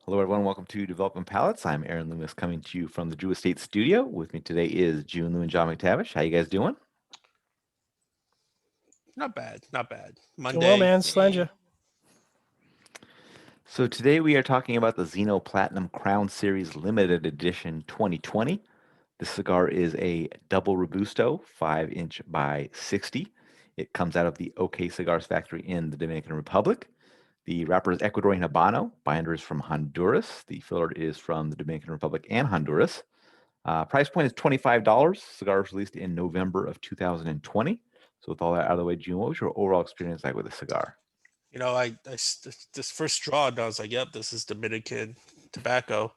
Hello, everyone. Welcome to Developing Palates. I'm Aaron Loomis coming to you from the Drew Estate Studio. With me today is Jiunn and John McTavish. How you guys doing? Not bad, not bad. Doing well, Monday. man. Slanja. So today we are talking about the Zino Platinum Crown Series Limited Edition 2020. This cigar is a double Robusto, 5-inch by 60. It comes out of the OK Cigars factory in the Dominican Republic. The wrapper is Ecuadorian Habano. Binder is from Honduras. The filler is from the Dominican Republic and Honduras. Price point is $25. Cigar was released in November of 2020. So with all that out of the way, June, what was your overall experience like with the cigar? This first draw, I was like, "Yep, this is Dominican tobacco.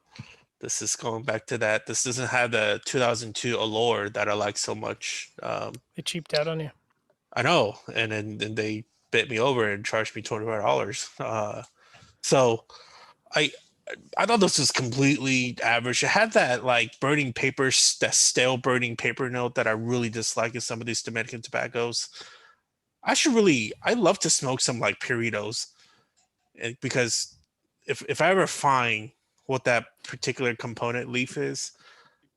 This is going back to that. This doesn't have the 2002 allure that I like so much." They cheaped out on you. I know, and then they bit me over and charged me $25. So I I thought this was completely average. It had that like burning paper, that stale burning paper note that I really dislike in some of these Dominican tobaccos. I love to smoke some like Puritos, because if I ever find what that particular component leaf is,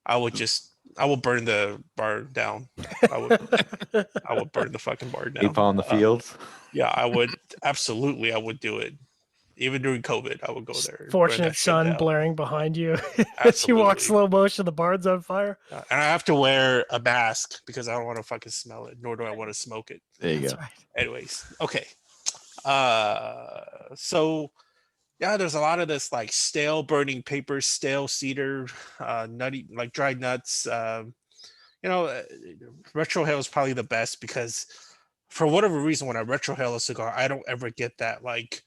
I will burn the bar down. I would I would burn the fucking bar Ape down. on the fields? Yeah, I would absolutely. I would do it. Even during COVID, I would go there and burn that Fortunate shit sun down. blaring behind you as you walk Absolutely. slow motion. The barn's on fire. And I have to wear a mask because I don't want to fucking smell it, nor do I want to smoke it. There you That's go. right. Anyways, okay. So yeah, there's a lot of this like stale burning paper, stale cedar, nutty like dried nuts. You know, uh, retrohale is probably the best because for whatever reason, when I retrohale a cigar, I don't ever get that like.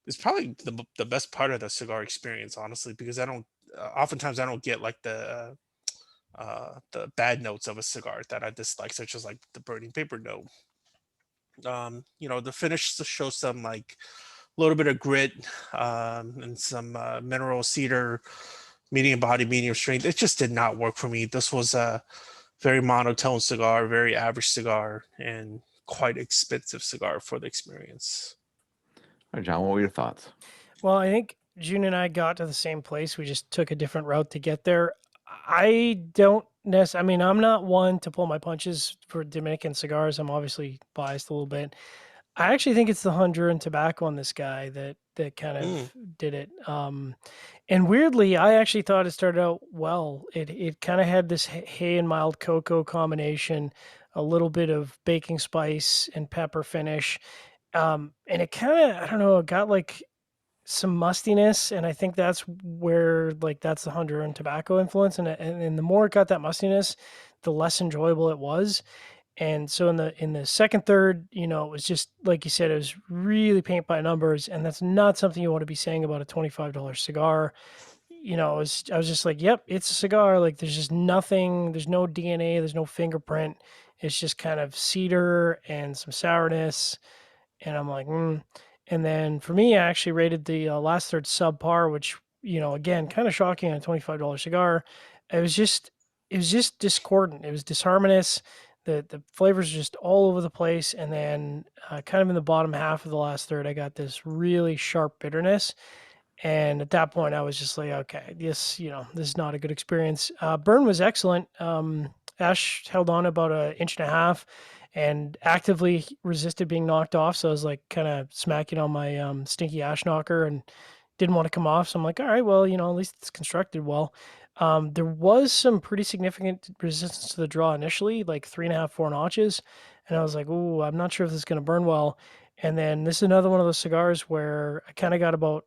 It's probably the best part of the cigar experience, honestly, because I don't. Oftentimes, I don't get like the bad notes of a cigar that I dislike, such as like the burning paper note. The finish shows some like a little bit of grit, and some mineral cedar, medium body, medium strength. It just did not work for me. This was a very monotone cigar, very average cigar, and quite expensive cigar for the experience. All right, John, what were your thoughts? Well, I think June and I got to the same place. We just took a different route to get there. I don't necessarily, I mean, I'm not one to pull my punches for Dominican cigars. I'm obviously biased a little bit. I actually think it's the Honduran tobacco on this guy that kind Mm. of did it. And weirdly, I actually thought it started out well. It kind of had this hay and mild cocoa combination, a little bit of baking spice and pepper finish. And it kind of, I don't know, it got like some mustiness, and I think that's where like that's the Honduran tobacco influence. And the more it got that mustiness, the less enjoyable it was. And so in the second third, it was just like you said, it was really paint by numbers, and that's not something you want to be saying about a $25 cigar. I was just like, yep, it's a cigar. Like there's just nothing, there's no DNA, there's no fingerprint. It's just kind of cedar and some sourness, and I'm like, mm. And then for me, I actually rated the last third subpar, which again, kind of shocking on a $25 cigar. It was just, it was just discordant. It was disharmonious. The flavors are just all over the place, and then kind of in the bottom half of the last third, I got this really sharp bitterness. And at that point, I was just like, okay, this is not a good experience. Burn was excellent. Ash held on about an inch and a half and actively resisted being knocked off. So I was like kind of smacking on my stinky ash knocker and didn't want to come off. So I'm like, all right, well, at least it's constructed well. There was some pretty significant resistance to the draw initially, like 3.5, 4 notches. And I was like, ooh, I'm not sure if this is going to burn well. And then this is another one of those cigars where I kind of got about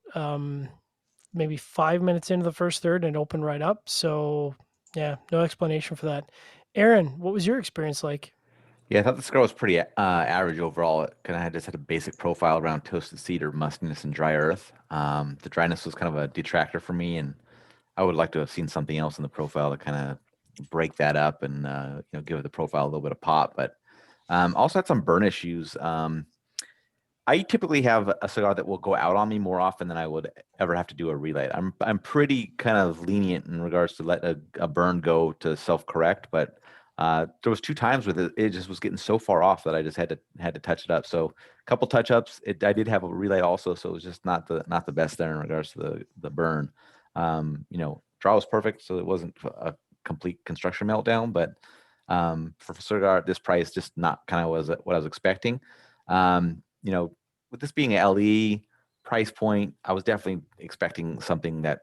maybe 5 minutes into the first third and it opened right up. So yeah, no explanation for that. Aaron, what was your experience like? Yeah, I thought the cigar was pretty average overall. It kind of just had a basic profile around toasted cedar, mustiness, and dry earth. The dryness was kind of a detractor for me, and I would like to have seen something else in the profile to kind of break that up and give the profile a little bit of pop. But also had some burn issues. I typically have a cigar that will go out on me more often than I would ever have to do a relight. I'm pretty kind of lenient in regards to let a burn go to self correct, but There was 2 times with it just was getting so far off that I just had to touch it up. So a couple touch ups. I did have a relight also, so it was just not the best there in regards to the burn. Draw was perfect, so it wasn't a complete construction meltdown, but for cigar at this price, just not kind of was what I was expecting. With this being an LE price point, I was definitely expecting something that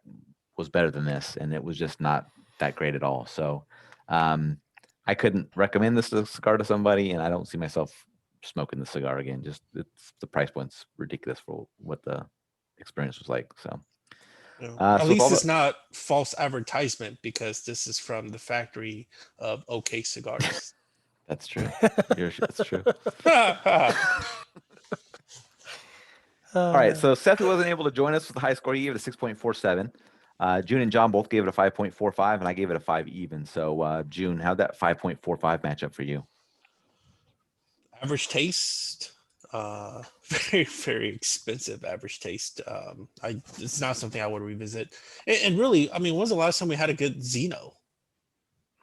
was better than this, and it was just not that great at all. So I couldn't recommend this cigar to somebody, and I don't see myself smoking the cigar again. Just the price point's ridiculous for what the experience was like. So at so least it's not false advertisement, because this is from the factory of OK Cigars. That's true. That's true. All right, so Seth wasn't able to join us with the high score. He gave it a 6.47. Jiunn and John both gave it a 5.45, and I gave it a 5 even. So Jiunn, how'd that 5.45 match up for you? Average taste, very, very expensive average taste. It's not something I would revisit. And really, I mean, when's the last time we had a good Zino?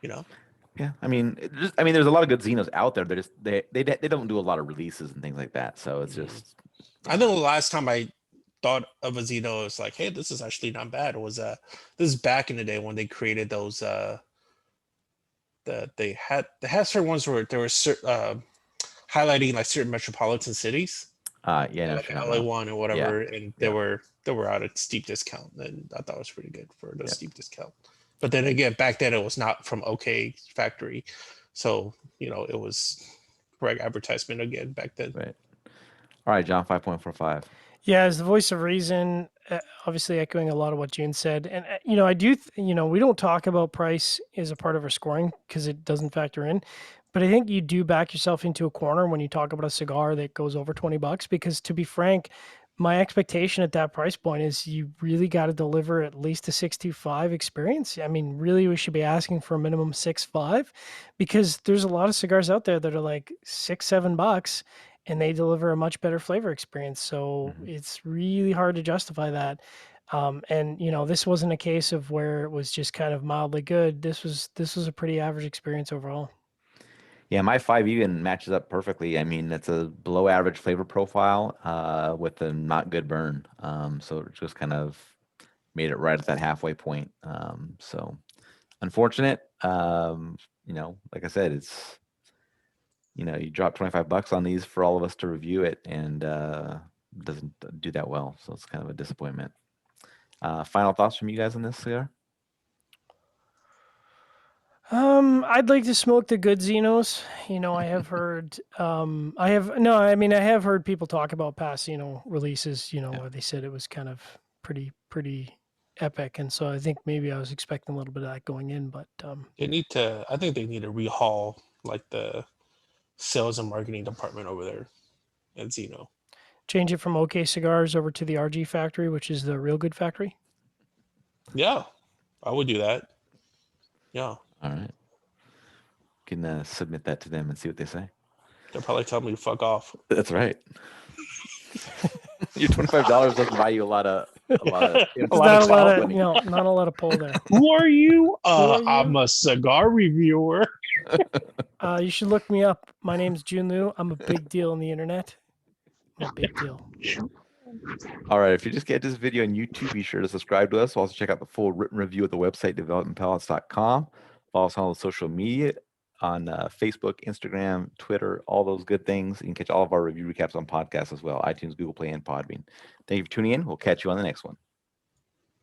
Yeah, I mean, there's a lot of good Zinos out there. They don't do a lot of releases and things like that. So it's just. I know the last time I thought of a Zino, it was like, hey, this is actually not bad. It was this is back in the day when they created those they had certain ones where there were highlighting like certain metropolitan cities. Yeah, like LA one or whatever, and they were out at steep discount, and I thought it was pretty good for the steep discount. But then again, back then it was not from OK Factory, so it was correct advertisement again back then. Right. All right, John, 5.45. Yeah, as the voice of reason, obviously echoing a lot of what Jiunn said. And, I do, we don't talk about price as a part of our scoring because it doesn't factor in. But I think you do back yourself into a corner when you talk about a cigar that goes over $20, because to be frank, my expectation at that price point is you really got to deliver at least a 6.25 experience. I mean, really, we should be asking for a minimum 6.5, because there's a lot of cigars out there that are like $6-7 and they deliver a much better flavor experience. So it's really hard to justify that. And this wasn't a case of where it was just kind of mildly good. This was a pretty average experience overall. Yeah, my 5 even matches up perfectly. I mean, it's a below average flavor profile with a not good burn. So it just kind of made it right at that halfway point. So unfortunate. Like I said, it's you drop $25 on these for all of us to review it, and doesn't do that well. So it's kind of a disappointment. Final thoughts from you guys on this cigar? I'd like to smoke the good Zinos. I have heard, I have heard people talk about past, releases, where they said it was kind of pretty epic. And so I think maybe I was expecting a little bit of that going in, but, I think they need to rehaul like the sales and marketing department over there at Zino. Change it from OK Cigars over to the RG factory, which is the Real Good factory. Yeah, I would do that. Yeah. All right. Can submit that to them and see what they say. They'll probably tell me to fuck off. That's right. Your $25 doesn't buy you a lot of not a lot of pull there. Who are you? I'm a cigar reviewer. You should look me up. My name's Jiunn Liu. I'm a big deal on the internet. I'm a big deal. All right. If you just get this video on YouTube, be sure to subscribe to us. Also check out the full written review at the website, developmentpalates.com. Follow us on all the social media on Facebook, Instagram, Twitter, all those good things. You can catch all of our review recaps on podcasts as well, iTunes, Google Play, and Podbean. Thank you for tuning in. We'll catch you on the next one.